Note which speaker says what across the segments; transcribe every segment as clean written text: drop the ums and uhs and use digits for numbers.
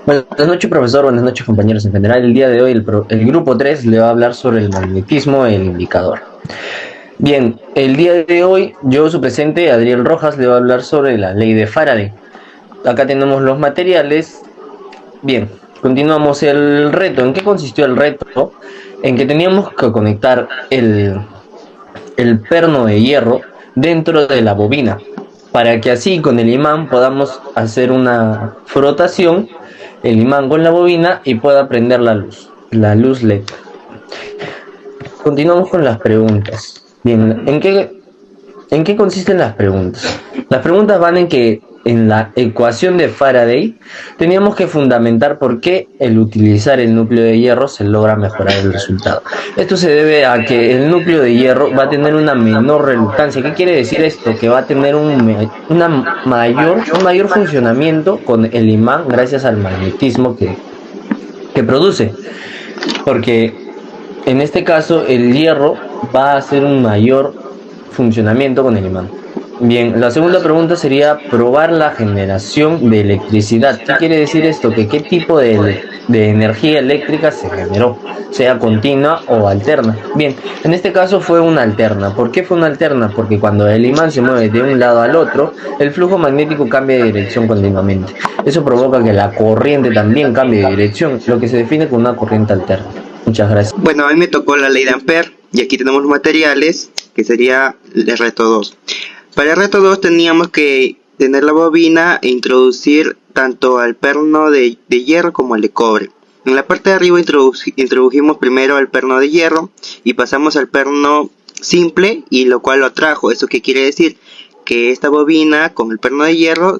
Speaker 1: Buenas noches, profesor. Buenas noches, compañeros. En general, el día de hoy el grupo 3 le va a hablar sobre el magnetismo el indicador. Bien, el día de hoy yo, su presente, Adriel Rojas, le va a hablar sobre la ley de Faraday. Acá tenemos los materiales. Bien, continuamos el reto. ¿En qué consistió el reto? En que teníamos que conectar el perno de hierro dentro de la bobina, para que así con el imán podamos hacer una frotación, el imán con la bobina, y pueda prender la luz LED. Continuamos con las preguntas. Bien, ¿en qué consisten las preguntas? Las preguntas van en que en la ecuación de Faraday teníamos que fundamentar por qué el utilizar el núcleo de hierro se logra mejorar el resultado. Esto se debe a que el núcleo de hierro va a tener una menor reluctancia. ¿Qué quiere decir esto? Que va a tener un mayor funcionamiento con el imán gracias al magnetismo que produce. Porque en este caso el hierro va a hacer un mayor funcionamiento con el imán. Bien, la segunda pregunta sería probar la generación de electricidad. ¿Qué quiere decir esto? Que qué tipo de energía eléctrica se generó, sea continua o alterna. Bien, en este caso fue una alterna. ¿Por qué fue una alterna? Porque cuando el imán se mueve de un lado al otro, el flujo magnético cambia de dirección continuamente. Eso provoca que la corriente también cambie de dirección, lo que se define como una corriente alterna. Muchas gracias.
Speaker 2: Bueno, a mí me tocó la ley de Ampère y aquí tenemos los materiales, que sería el reto 2. Para el reto 2 teníamos que tener la bobina e introducir tanto al perno de hierro como al de cobre. En la parte de arriba introdujimos primero el perno de hierro y pasamos al perno simple, y lo cual lo atrajo. ¿Eso qué quiere decir? Que esta bobina con el perno de hierro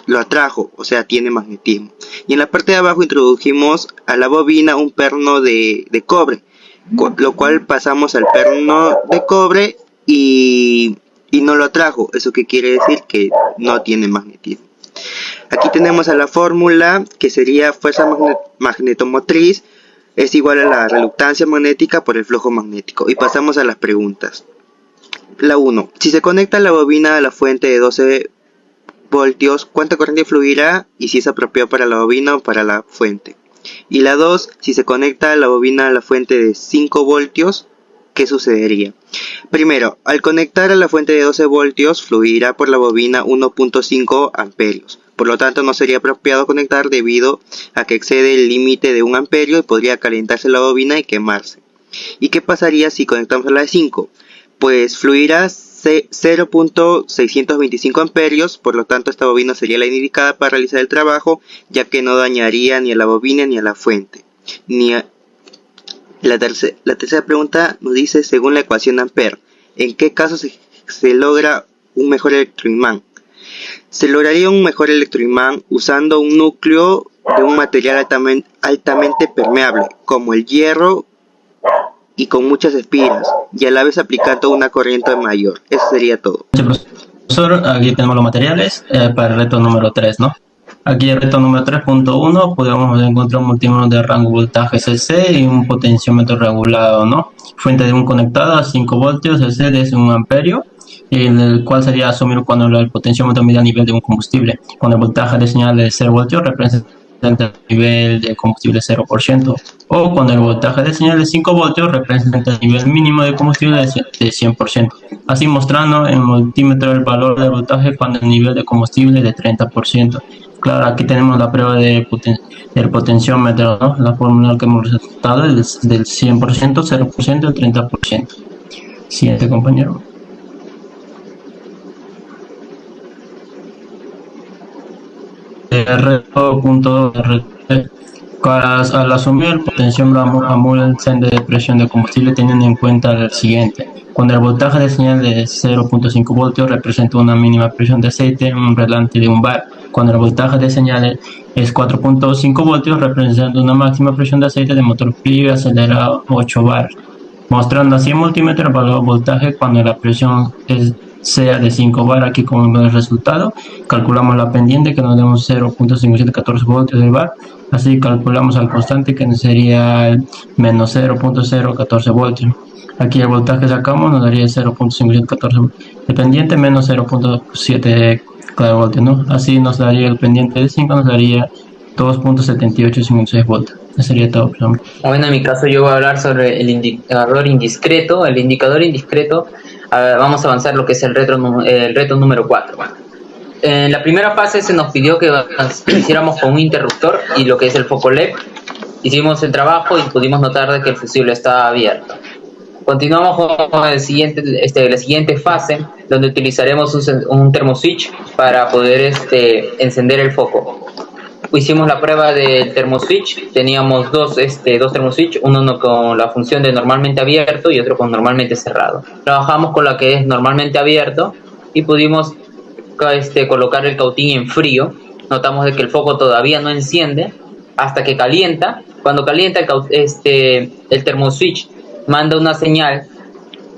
Speaker 2: lo atrajo, o sea, tiene magnetismo. Y en la parte de abajo introdujimos a la bobina un perno de cobre, lo cual pasamos al perno de cobre y no lo atrajo. ¿Eso qué quiere decir? Que no tiene magnetismo. Aquí tenemos a la fórmula, que sería fuerza magnetomotriz es igual a la reluctancia magnética por el flujo magnético. Y pasamos a las preguntas. La 1. Si se conecta la bobina a la fuente de 12 voltios, ¿cuánta corriente fluirá y si es apropiado para la bobina o para la fuente? Y la 2. Si se conecta la bobina a la fuente de 5 voltios, ¿qué sucedería? Primero, al conectar a la fuente de 12 voltios, fluirá por la bobina 1.5 amperios. Por lo tanto, no sería apropiado conectar debido a que excede el límite de 1 amperio y podría calentarse la bobina y quemarse. ¿Y qué pasaría si conectamos a la de 5? Pues fluirá 0.625 amperios, por lo tanto esta bobina sería la indicada para realizar el trabajo, ya que no dañaría ni a la bobina ni a la fuente. La tercera pregunta nos dice, según la ecuación de Ampère, ¿en qué caso se logra un mejor electroimán? Se lograría un mejor electroimán usando un núcleo de un material altamente permeable, como el hierro, y con muchas espiras, y a la vez aplicando una corriente mayor. Eso sería todo.
Speaker 3: Profesor, aquí tenemos los materiales para el reto número 3, ¿no? Aquí el reto número 3.1 podemos encontrar un multímetro de rango voltaje CC y un potenciómetro regulado, ¿no? Fuente de un conectado a 5 voltios, CC de 1 amperio, el cual sería asumir cuando el potenciómetro mide a nivel de un combustible. Cuando el voltaje de señal de 0 voltios representa el nivel de combustible 0%, o cuando el voltaje de señal de 5 voltios representa el nivel mínimo de combustible de 100%, así mostrando en el multímetro el valor del voltaje cuando el nivel de combustible es de 30%. Claro, aquí tenemos la prueba del potenciómetro, ¿no? La fórmula que hemos resultado es del 100%, 0% y 30%. Siguiente, compañero. Reto al asumir el potenciómetro a mol de presión de combustible, teniendo en cuenta el siguiente: cuando el voltaje de señal de 0.5 voltios representa una mínima presión de aceite, un relante de un bar. Cuando el voltaje de señal es 4.5 voltios, representa una máxima presión de aceite de motor frío y acelerado 8 bar. Mostrando así en multímetro el valor de voltaje cuando la presión sea de 5 bar. Aquí como el resultado, calculamos la pendiente que nos da 0.5714 voltios del bar. Así calculamos al constante que sería el menos 0.014 voltios. Aquí el voltaje que sacamos nos daría 0.5714 de pendiente menos 0.7 voltios, ¿no? Así nos daría el pendiente de 5, nos daría 2.7856 volts. Eso sería todo.
Speaker 4: Bueno, en mi caso yo voy a hablar sobre el indicador indiscreto. El indicador indiscreto, vamos a avanzar lo que es el reto número 4. En la primera fase se nos pidió que hiciéramos con un interruptor y lo que es el foco LED. Hicimos el trabajo y pudimos notar de que el fusible estaba abierto. Continuamos con la siguiente fase, donde utilizaremos un termoswitch para poder encender el foco. Hicimos la prueba del termoswitch, teníamos dos termoswitch, uno con la función de normalmente abierto y otro con normalmente cerrado. Trabajamos con la que es normalmente abierto y pudimos colocar el cautín en frío. Notamos de que el foco todavía no enciende hasta que calienta. Cuando calienta el termoswitch manda una señal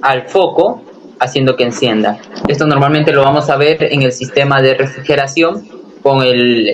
Speaker 4: al foco haciendo que encienda. Esto normalmente lo vamos a ver en el sistema de refrigeración con el